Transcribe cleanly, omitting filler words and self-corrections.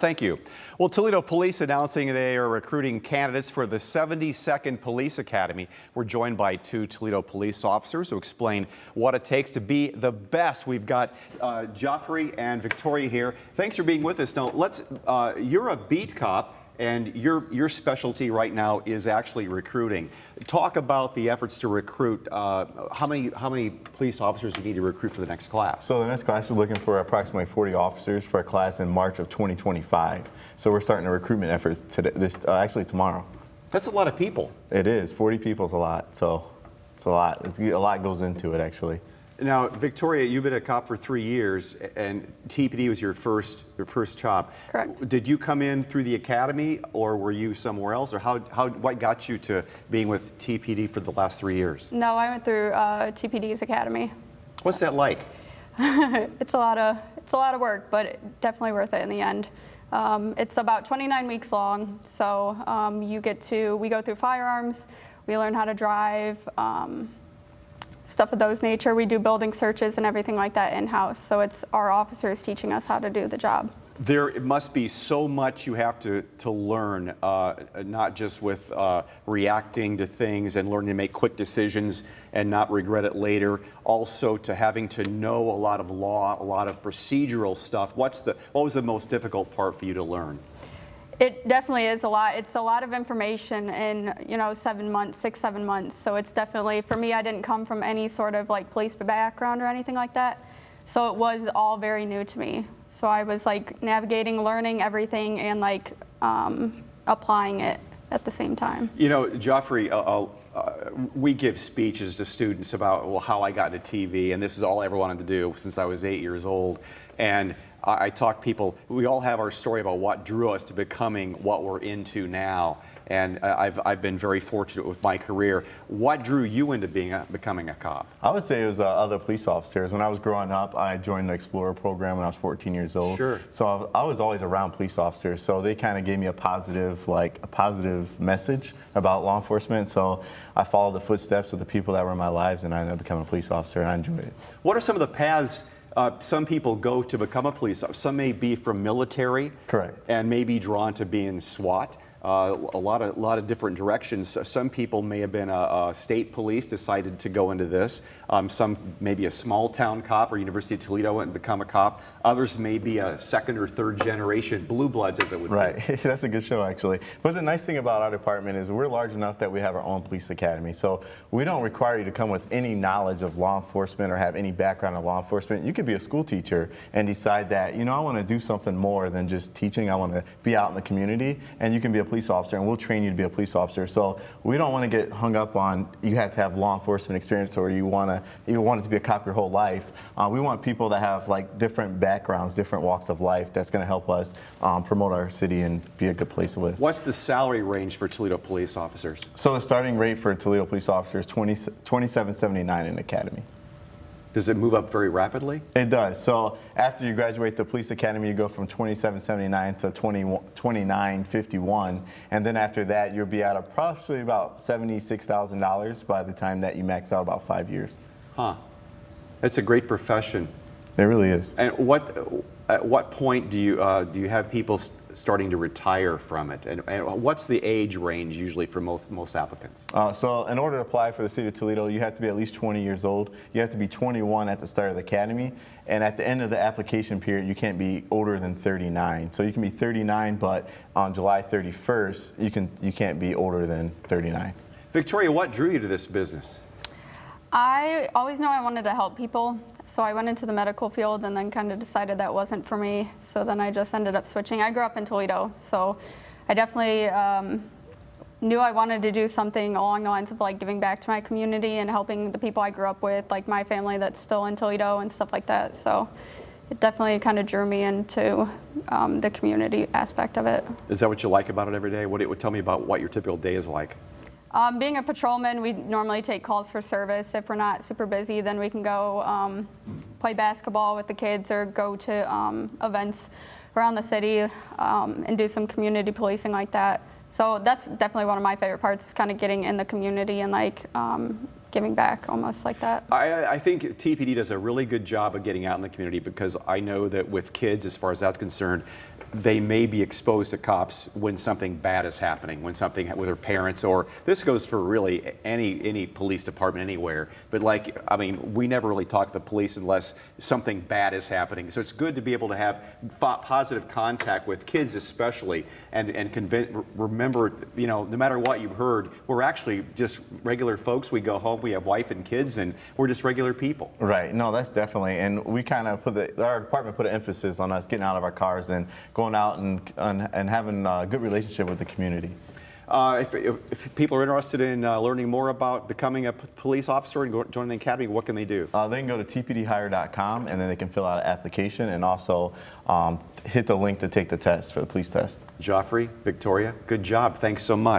Thank you. Well, Toledo Police announcing they are recruiting candidates for the 72nd Police Academy. We're joined by two Toledo police officers who explain what it takes to be the best. We've got Geoffrey and Victoria here. Thanks for being with us. Now, you're a beat cop, and your specialty right now is actually recruiting. Talk about the efforts to recruit. How many police officers do you need to recruit for the next class? So the next class, we're looking for approximately 40 officers for a class in March of 2025. So we're starting the recruitment efforts today, actually tomorrow. That's a lot of people. It is. 40 people is a lot. So it's a lot. A lot goes into it, actually. Now, Victoria, you've been a cop for 3 years, and TPD was your first job. Correct. Did you come in through the academy, or were you somewhere else, or what got you to being with TPD for the last 3 years? No, I went through TPD's academy. What's that like? It's a lot of work, but definitely worth it in the end. It's about 29 weeks long, so we go through firearms, we learn how to drive. Stuff of those nature. We do building searches and everything like that in-house. So it's our officers teaching us how to do the job. There must be so much you have to learn, not just with reacting to things and learning to make quick decisions and not regret it later. Also to having to know a lot of law, a lot of procedural stuff. What was the most difficult part for you to learn? It definitely is a lot. It's a lot of information in 7 months, 6, 7 months. So it's definitely, for me, I didn't come from any sort of like police background or anything like that. So it was all very new to me. So I was like navigating, learning everything, and like applying it at the same time. You know, Geoffrey, we give speeches to students about how I got into TV, and this is all I ever wanted to do since I was 8 years old. And I talk people, we all have our story about what drew us to becoming what we're into now. And I've been very fortunate with my career. What drew you into becoming a cop? I would say it was other police officers. When I was growing up, I joined the Explorer program when I was 14 years old. Sure. So I was always around police officers. So they kind of gave me a positive message about law enforcement. So I followed the footsteps of the people that were in my lives, and I ended up becoming a police officer, and I enjoyed it. What are some of the paths some people go to become a police officer? Some may be from military. Correct. And may be drawn to being SWAT. A lot of different directions. Some people may have been a state police, decided to go into this. Some maybe a small town cop or University of Toledo and become a cop. Others may be a second or third generation blue bloods, as it would be. Right. That's a good show, actually. But the nice thing about our department is we're large enough that we have our own police academy. So we don't require you to come with any knowledge of law enforcement or have any background in law enforcement. You could be a school teacher and decide that, I want to do something more than just teaching. I want to be out in the community, and you can be a police officer, and we'll train you to be a police officer. So we don't want to get hung up on you have to have law enforcement experience or you want it to be a cop your whole life. We want people that have like different backgrounds, different walks of life. That's going to help us promote our city and be a good place to live. What's the salary range for Toledo police officers? So the starting rate for Toledo police officers is $27.79 in the academy. Does it move up very rapidly? It does. So after you graduate the police academy, you go from $27.79 to $29.51, and then after that, you'll be at approximately about $76,000 by the time that you max out about 5 years. Huh. It's a great profession. It really is. And at what point do you have people starting to retire from it? And what's the age range usually for most applicants? So in order to apply for the city of Toledo, you have to be at least 20 years old. You have to be 21 at the start of the academy. And at the end of the application period, you can't be older than 39. So you can be 39, but on July 31st, you can't be older than 39. Victoria, what drew you to this business? I always knew I wanted to help people, so I went into the medical field and then kind of decided that wasn't for me, so then I just ended up switching. I grew up in Toledo, so I definitely knew I wanted to do something along the lines of like giving back to my community and helping the people I grew up with, like my family that's still in Toledo and stuff like that. So it definitely kind of drew me into the community aspect of it. Is that what you like about it every day? Tell me about what your typical day is like. Being a patrolman, we normally take calls for service. If we're not super busy, then we can go play basketball with the kids or go to events around the city and do some community policing like that. So that's definitely one of my favorite parts, is kind of getting in the community and like giving back almost like that. I think TPD does a really good job of getting out in the community, because I know that with kids, as far as that's concerned, they may be exposed to cops when something bad is happening, when something with their parents, or this goes for really any police department anywhere. But like, I mean, we never really talk to the police unless something bad is happening. So it's good to be able to have positive contact with kids, especially, and remember, you know, no matter what you've heard, we're actually just regular folks. We go home, we have wife and kids, and we're just regular people. Right. No, that's definitely, and we kind of our department put an emphasis on us getting out of our cars and going out and having a good relationship with the community. If people are interested in learning more about becoming a police officer and joining the academy, what can they do? They can go to tpdhire.com, and then they can fill out an application and also hit the link to take the test for the police test. Geoffrey, Victoria, good job. Thanks so much.